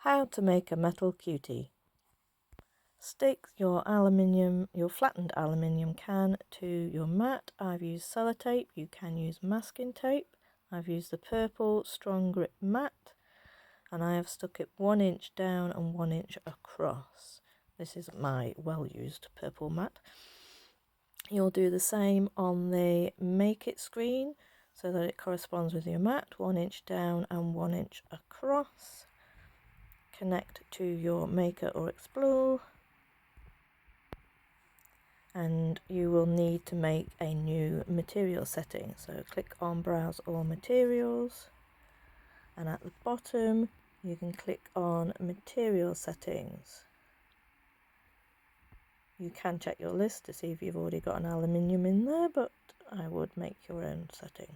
How to make a metal cutie. Stick your flattened aluminium can to your mat. I've used sellotape, you can use masking tape. I've used the purple strong grip mat and I have stuck it 1 inch down and 1 inch across. This is my well used purple mat. You'll do the same on the make it screen so that it corresponds with your mat, 1 inch down and 1 inch across. Connect to your maker or explore, and you will need to make a new material setting. So click on browse all materials, and at the bottom you can click on material settings. You can check your list to see if you've already got an aluminium in there, but I would make your own setting.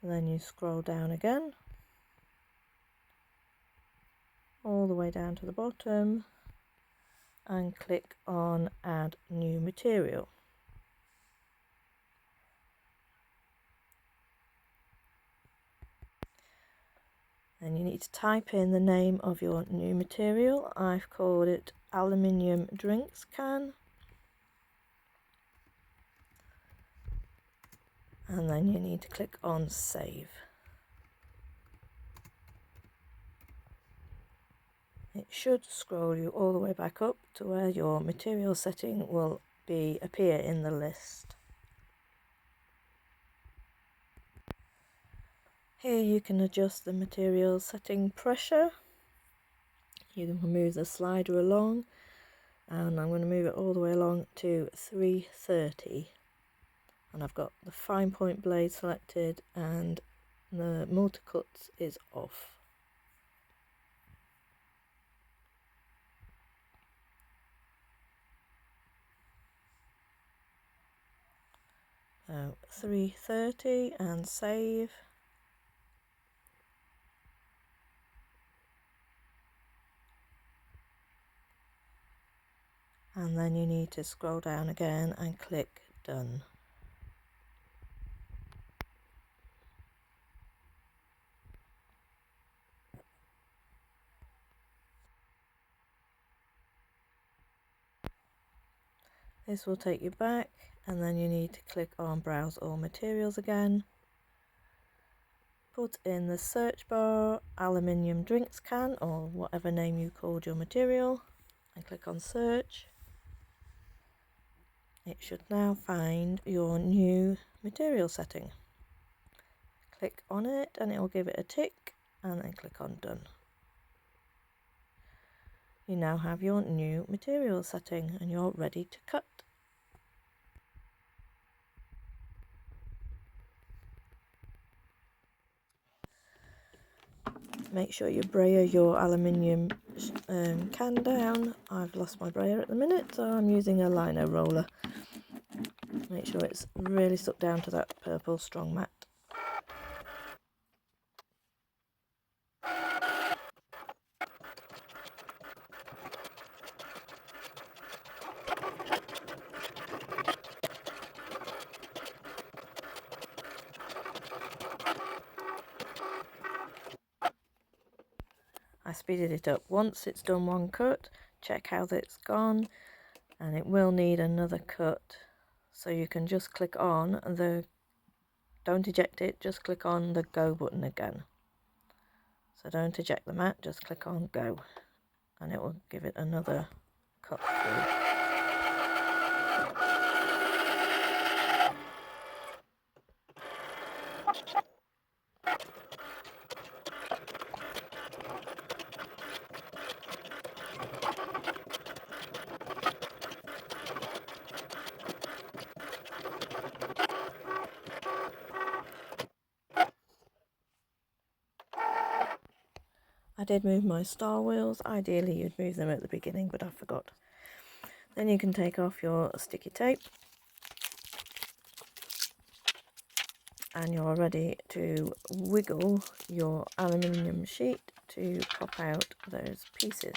So then you scroll down again, all the way down to the bottom, and click on add new material. Then you need to type in the name of your new material. I've called it aluminium drinks can. And then you need to click on save. It should scroll you all the way back up to where your material setting will appear in the list. Here you can adjust the material setting pressure. You can move the slider along, and I'm going to move it all the way along to 330. And I've got the fine point blade selected and the multi-cuts is off. So 330 and save. And then you need to scroll down again and click done. This will take you back, and then you need to click on browse all materials again. Put in the search bar aluminium drinks can, or whatever name you called your material, and click on search. It should now find your new material setting. Click on it and it will give it a tick, and then click on done. You now have your new material setting and you're ready to cut. Make sure you brayer your aluminium can down. I've lost my brayer at the minute, so I'm using a lino roller. Make sure it's really stuck down to that purple strong mat. I speeded it up. Once it's done one cut, check how it's gone, and it will need another cut. So you can just click on don't eject it, just click on the go button again. So don't eject the mat, just click on go, and it will give it another cut through. I did move my star wheels. Ideally you'd move them at the beginning, but I forgot. Then you can take off your sticky tape and you're ready to wiggle your aluminium sheet to pop out those pieces.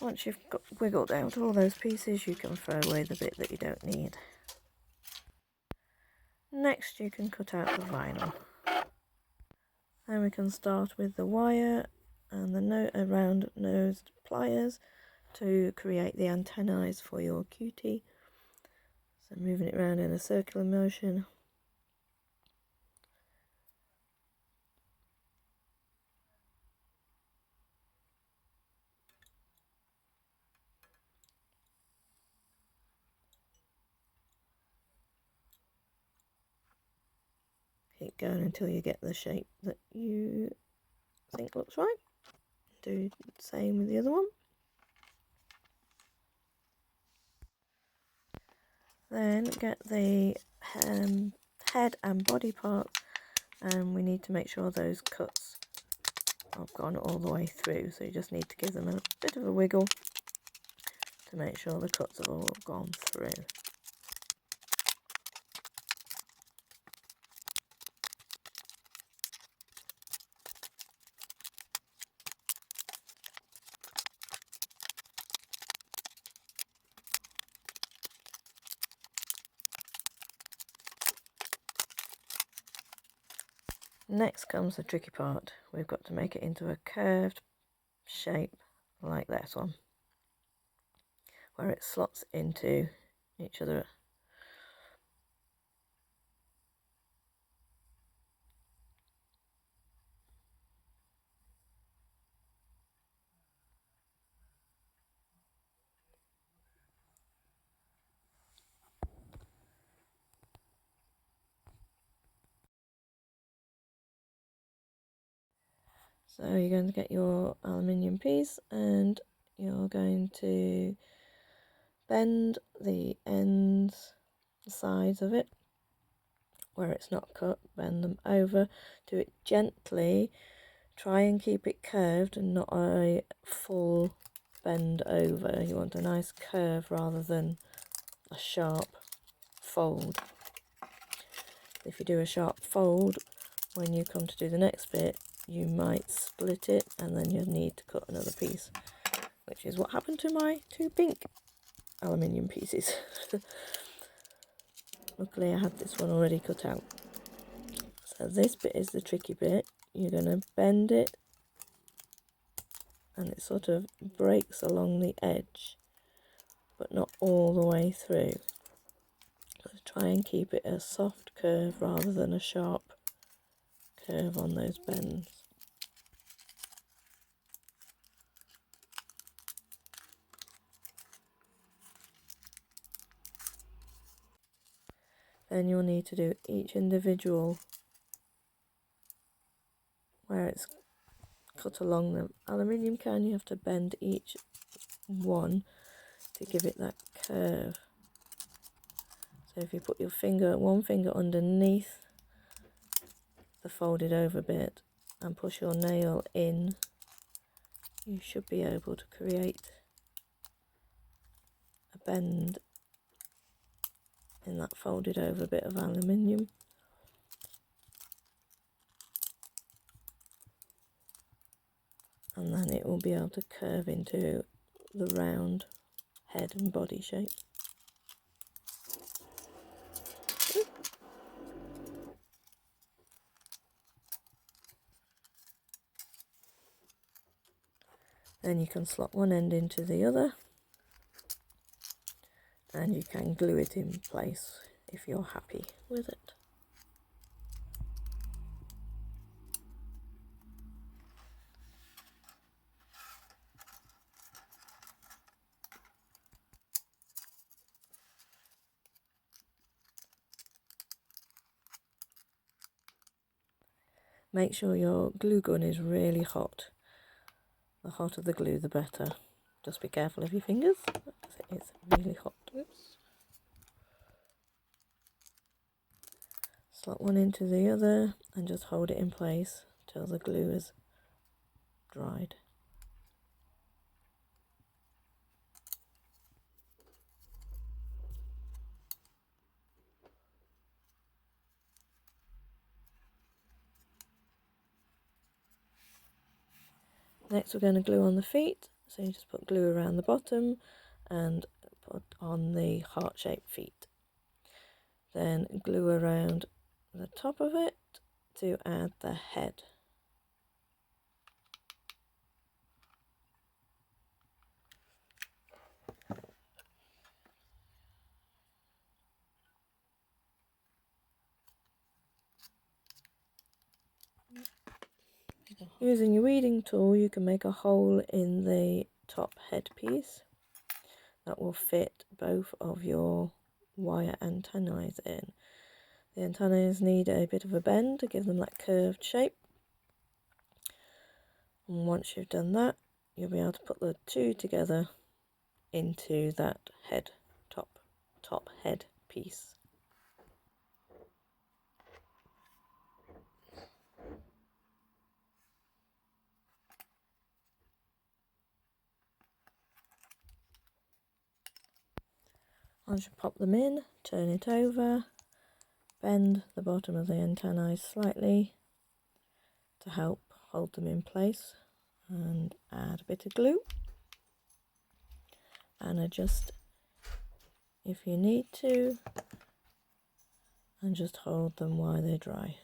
Once you've got wiggled out all those pieces, you can throw away the bit that you don't need. Next you can cut out the vinyl. Then we can start with the wire and the round nosed pliers to create the antennae for your cutie. So moving it around in a circular motion. Keep going until you get the shape that you think looks right. Do the same with the other one. Then get the head and body parts, and we need to make sure those cuts have gone all the way through, so you just need to give them a bit of a wiggle to make sure the cuts have all gone through. Next comes the tricky part. We've got to make it into a curved shape like this one, where it slots into each other. So you're going to get your aluminium piece and you're going to bend the ends, the sides of it, where it's not cut, bend them over, do it gently, try and keep it curved and not a full bend over. You want a nice curve rather than a sharp fold. If you do a sharp fold, when you come to do the next bit, you might split it and then you'll need to cut another piece, which is what happened to my two pink aluminium pieces. Luckily I had this one already cut out. So this bit is the tricky bit. You're going to bend it and it sort of breaks along the edge, but not all the way through. So try and keep it a soft curve rather than a sharp curve on those bends. Then you'll need to do each individual where it's cut along the aluminium can. You have to bend each one to give it that curve. So if you put your one finger underneath the folded over bit and push your nail in, you should be able to create a bend in that folded over bit of aluminium. And then it will be able to curve into the round head and body shape. Then you can slot one end into the other and you can glue it in place if you're happy with it. Make sure your glue gun is really hot. The hotter the glue, the better. Just be careful of your fingers, because it is really hot. Oops. Slot one into the other and just hold it in place till the glue is dried. Next we're going to glue on the feet, So you just put glue around the bottom and put on the heart-shaped feet. Then glue around the top of it to add the head. Using your weeding tool, you can make a hole in the top headpiece that will fit both of your wire antennae in. The antennae need a bit of a bend to give them that curved shape. And once you've done that, you'll be able to put the two together into that top head piece. Once you pop them in, turn it over, bend the bottom of the antennae slightly to help hold them in place, and add a bit of glue and adjust if you need to, and just hold them while they dry.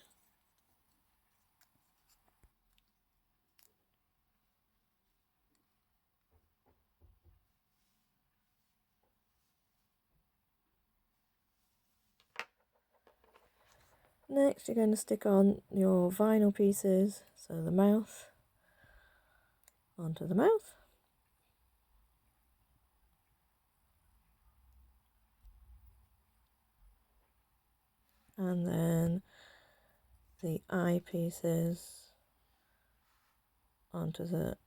Next, you're going to stick on your vinyl pieces, so the mouth onto the mouth, and then the eye pieces onto the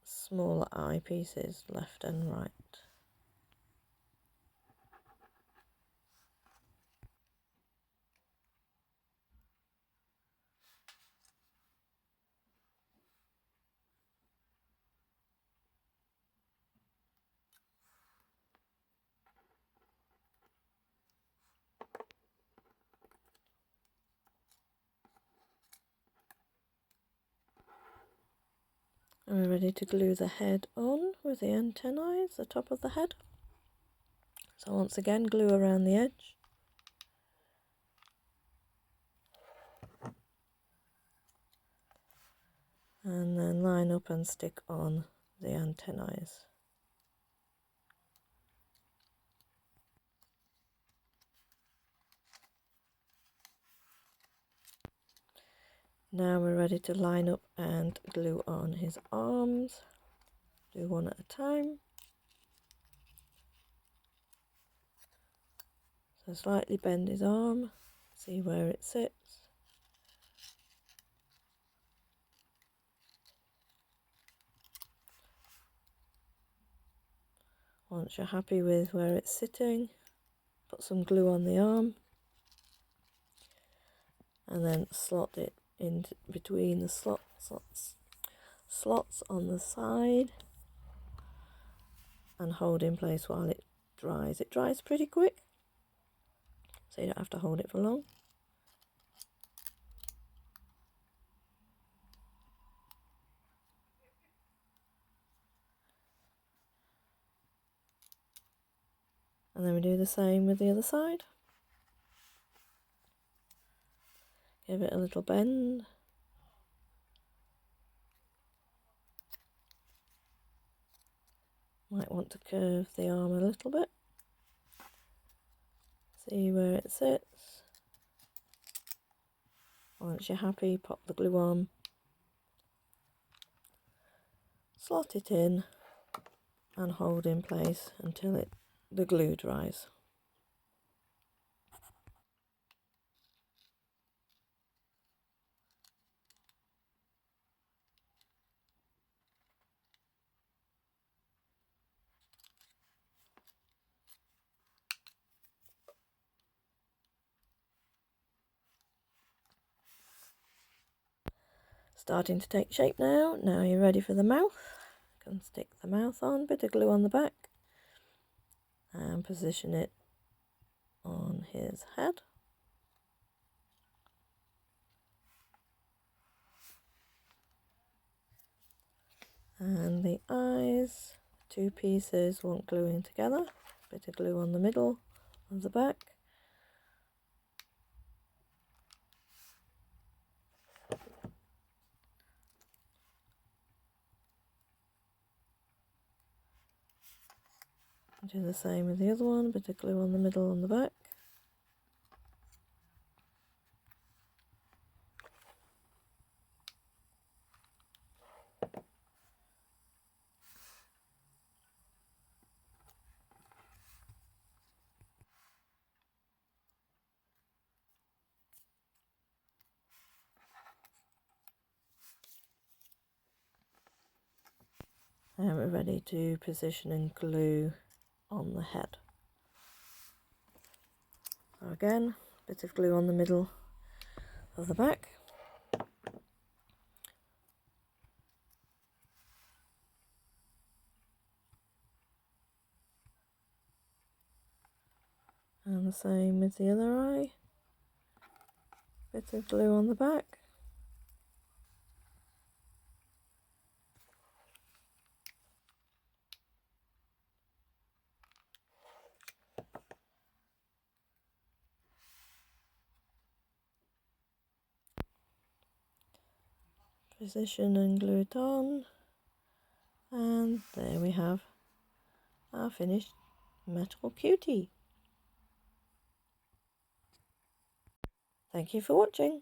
smaller eye pieces, left and right. And we're ready to glue the head on with the antennae, the top of the head. So once again, glue around the edge. And then line up and stick on the antennae. Now we're ready to line up and glue on his arms. Do one at a time. So slightly bend his arm, see where it sits. Once you're happy with where it's sitting, put some glue on the arm and then slot it in between the slots on the side and hold in place while it dries. It dries pretty quick, so you don't have to hold it for long. And then we do the same with the other side. Give it a little bend. Might want to curve the arm a little bit. See where it sits. Once you're happy, pop the glue on. Slot it in and hold in place until the glue dries. Starting to take shape now. Now you're ready for the mouth. You can stick the mouth on, bit of glue on the back, and position it on his head. And the eyes, 2 pieces want gluing together, bit of glue on the middle of the back. Do the same with the other one, bit of glue on the middle and the back. And we're ready to position and glue on the head. So again, a bit of glue on the middle of the back. And the same with the other eye. Bit of glue on the back. Position and glue it on. And there we have our finished metal cutie. Thank you for watching.